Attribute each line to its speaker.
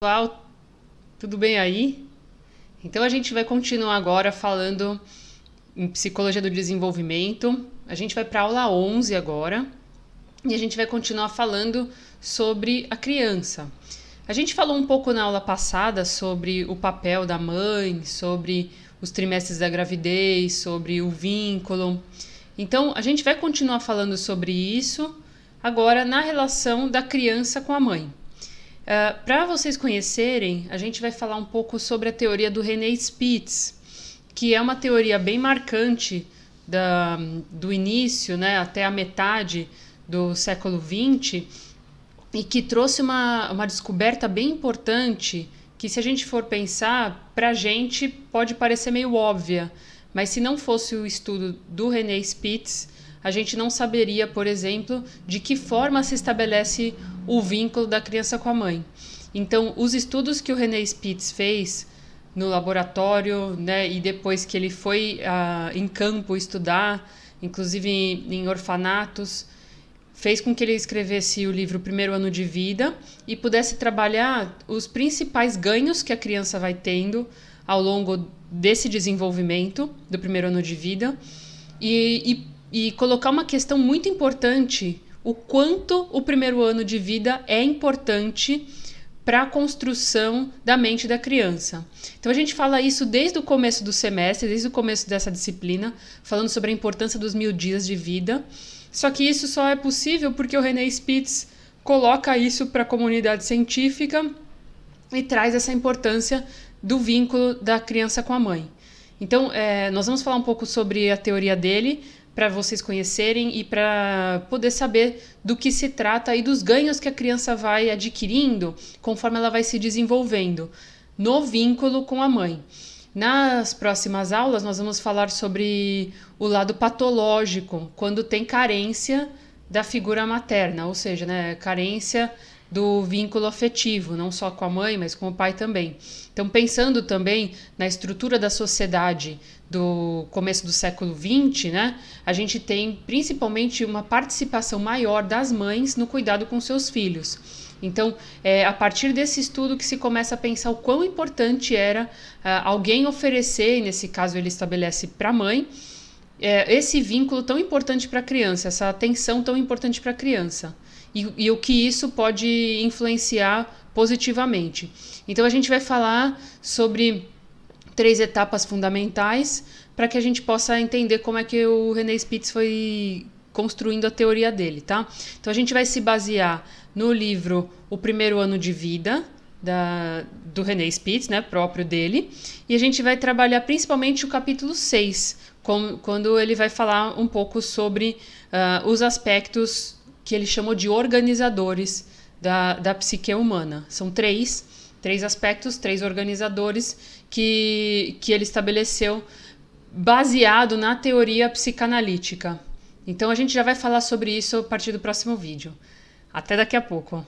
Speaker 1: Pessoal, tudo bem aí? Então a gente vai continuar agora falando em psicologia do desenvolvimento. A gente vai para a aula 11 agora e a gente vai continuar falando sobre a criança. A gente falou um pouco na aula passada sobre o papel da mãe, sobre os trimestres da gravidez, sobre o vínculo. Então a gente vai continuar falando sobre isso agora na relação da criança com a mãe. Para vocês conhecerem, a gente vai falar um pouco sobre a teoria do René Spitz, que é uma teoria bem marcante do início, né, até a metade do século XX, e que trouxe uma descoberta bem importante, que se a gente for pensar, para a gente pode parecer meio óbvia, mas se não fosse o estudo do René Spitz, a gente não saberia, por exemplo, de que forma se estabelece o vínculo da criança com a mãe. Então, os estudos que o René Spitz fez no laboratório, né, e depois que ele foi em campo estudar, inclusive em orfanatos, fez com que ele escrevesse o livro Primeiro Ano de Vida e pudesse trabalhar os principais ganhos que a criança vai tendo ao longo desse desenvolvimento do primeiro ano de vida e colocar uma questão muito importante, o quanto o primeiro ano de vida é importante para a construção da mente da criança. Então a gente fala isso desde o começo do semestre, desde o começo dessa disciplina, falando sobre a importância dos 1000 dias de vida. Só que isso só é possível porque o René Spitz coloca isso para a comunidade científica e traz essa importância do vínculo da criança com a mãe. Então, nós vamos falar um pouco sobre a teoria dele, para vocês conhecerem e para poder saber do que se trata e dos ganhos que a criança vai adquirindo conforme ela vai se desenvolvendo no vínculo com a mãe. Nas próximas aulas, nós vamos falar sobre o lado patológico, quando tem carência da figura materna, ou seja, né, carência do vínculo afetivo, não só com a mãe, mas com o pai também. Então, pensando também na estrutura da sociedade do começo do século XX, né, a gente tem principalmente uma participação maior das mães no cuidado com seus filhos. Então, é a partir desse estudo que se começa a pensar o quão importante era alguém oferecer, e nesse caso ele estabelece para a mãe, esse vínculo tão importante para a criança, essa atenção tão importante para a criança. E o que isso pode influenciar positivamente. Então a gente vai falar sobre 3 etapas fundamentais para que a gente possa entender como é que o René Spitz foi construindo a teoria dele, tá? Então a gente vai se basear no livro O Primeiro Ano de Vida, do René Spitz, né, próprio dele, e a gente vai trabalhar principalmente o capítulo 6, quando ele vai falar um pouco sobre os aspectos que ele chamou de organizadores da psique humana. São 3 aspectos, 3 organizadores que ele estabeleceu baseado na teoria psicanalítica. Então a gente já vai falar sobre isso a partir do próximo vídeo. Até daqui a pouco.